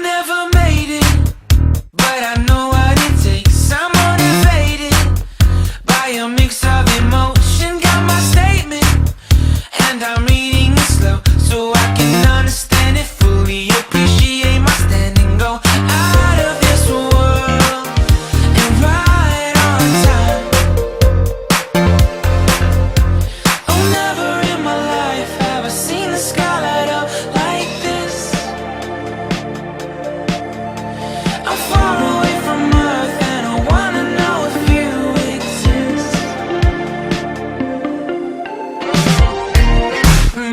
never made it, but I know what it takes. I'm motivated by a mix of emotion. Got my statement, and I'm reading it slow so I can understand it fully. Appreciate my standing, go out of this world and right on time. Oh, never in my life have I seen the sky light up like this. I'm far away from Earth and I wanna know if you exist.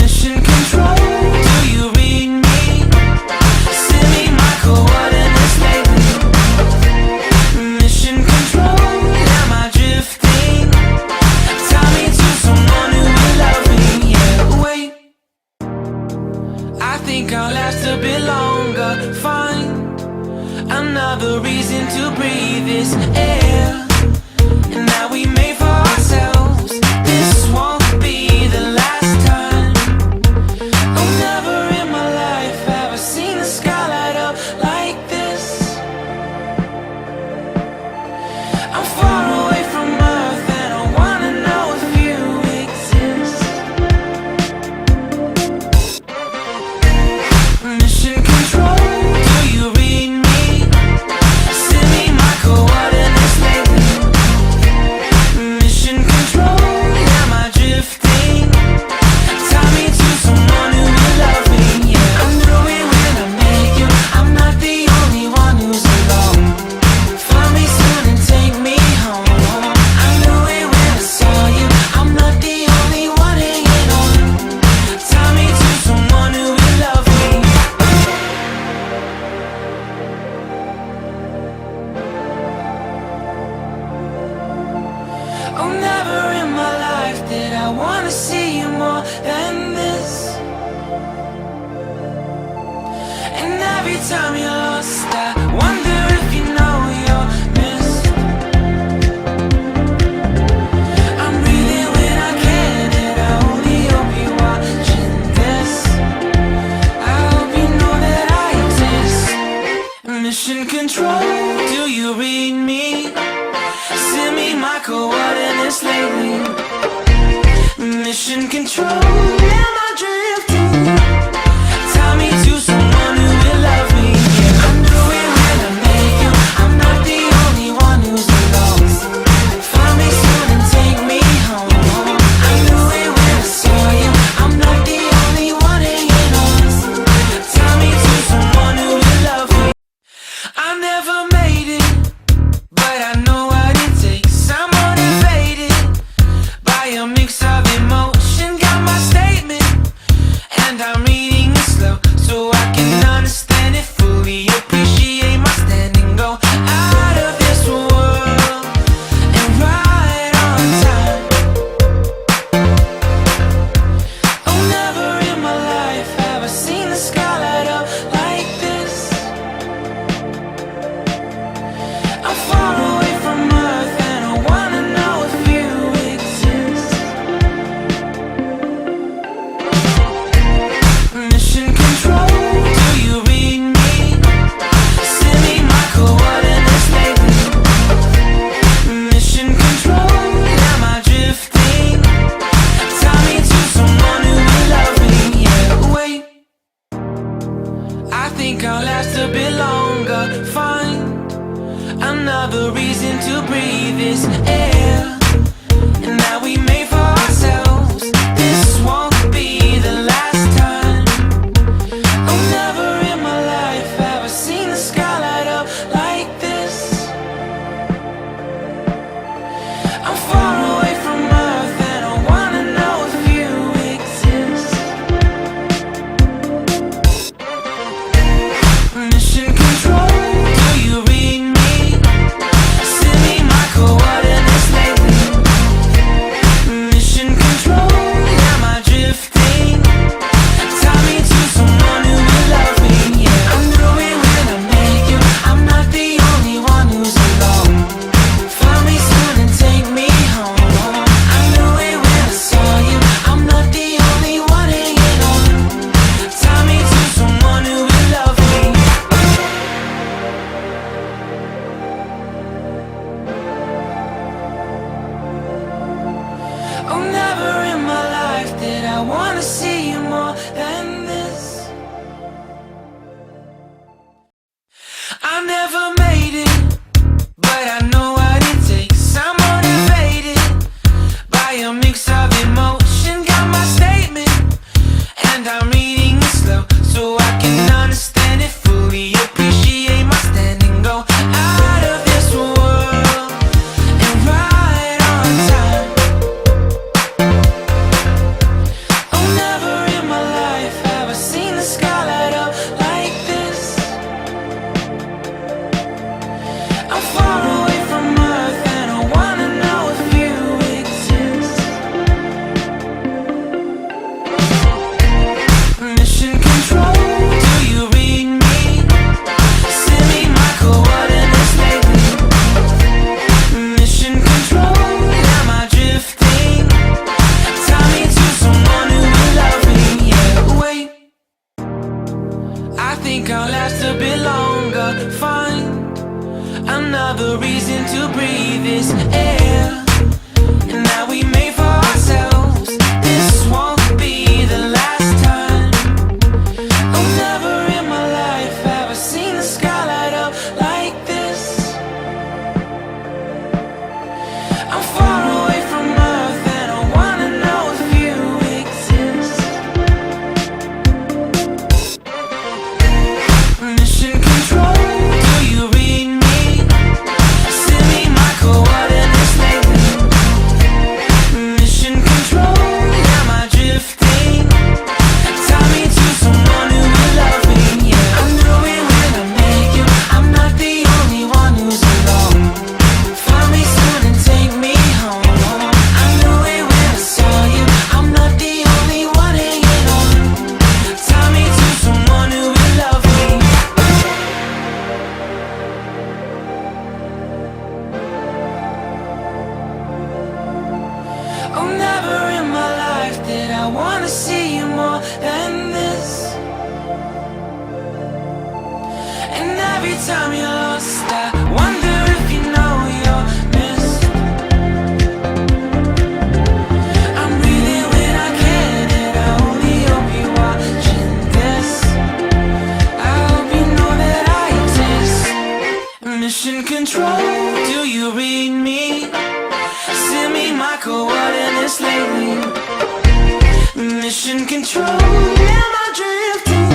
Mission control, do you read me? Send me my coordinates lately. Mission control, am I drifting? Tie me to someone who will love me. Yeah, wait, I think I'll last a bit longer. Find another reason to breathe this air, and that we made for ourselves. This won't be the last time. Oh, never in my life have I seen the sky light up like this. I'm far away from Earth and I wanna know if you exist. Mission control, do you read me? Send me my coordinates lately. Mission control, am I drifting? Tie me to someone who will love me. Yeah, I knew it when I met you. I'm not the only one who's alone. Find me soon and take me home. I knew it when I saw you. I'm not the only one hanging on. Tie me to someone who will love me. Oh, never in my life did I wanna see you more than this. And every time you're lost, I wonder if you know you're missed. I'm breathing when I can, and I only hope you're watching this. I hope you know that I exist. Mission control, do you read me? Send me my coordinates lately. Mission control, am I drifting? Tie me to someone who will love me. Yeah, I knew it when I met you. I'm not the only one who's alone. Find me soon and take me home. I knew it when I saw you. I'm not the only one hanging on. Tie me to someone who will love me. I never made it, but I know what it takes. I'm motivated by a mix of emotion. Got my statement, and I'm reading it slow so I can understand it fully. Appreciate my standing, go out of this world and right on time. Oh, never in my life have I seen the sky light up like this. I'm far away from Earth and I wanna know if you exist. Mission control, do you read me? Send me my coordinates lately. Mission control, am I drifting? Tie me to someone who will love me. Yeah, wait, I think I'll last a bit longer. Find another reason to breathe this air, and that we made for ourselves. This won't be the last time. Oh, never in my life have I seen the sky light up like this. I'm far away from Earth and I wanna know if you exist. Mission control, do you read me? Send me my coordinates lately. Mission control. think I'll last a bit longer. Find another reason to breathe this air. And now we made for ourselves. This won't be the last time. Oh, never in my life have I seen the sky light up like this. I'm far away from Earth and I wanna know if you exist. Mission control, do you read me? Send me my coordinates lately. Mission control, am I drifting? Tie me to someone who will love me, yeah. I'm doing when I make you. I'm not the only one who's alone. Find me soon and take me home. I knew it when I saw you. I'm not the only one hanging on. Tie me to someone who will love me. Oh, never in my life did I wanna see you more than this. And every time you're lost, I wonder if you know you're missed. I'm breathing when I can, and I only hope you're watching this. I hope you know that I exist. Mission control, do you read me? Send me my coordinates lately. Mission control, am I drifting?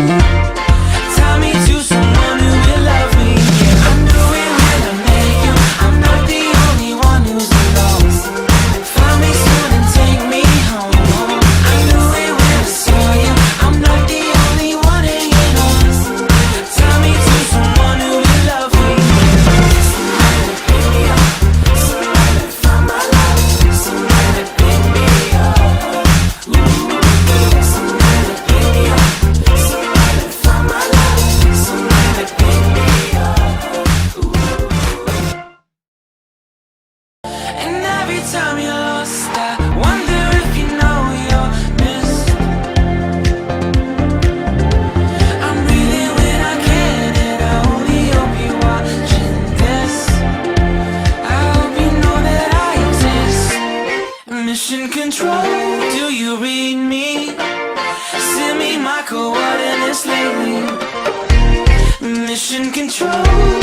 Tie me to someone who will love me, yeah. I'm doing when I make you. I'm not the only one who's alone. Find me soon and take me home. I knew it when I saw you. I'm not the only one hanging on. Tie me to someone who will love me. Somebody pick me up. Somebody find my love. Somebody pick me up. Somebody pick me up. Somebody find my love. Somebody pick me up. And every time you're lost, I wonder if you know you're missed. I'm breathing when I can, and I only hope you're watching this. I hope you know that I exist. Mission control, do you read me? Send me my coordinates lately. Mission control.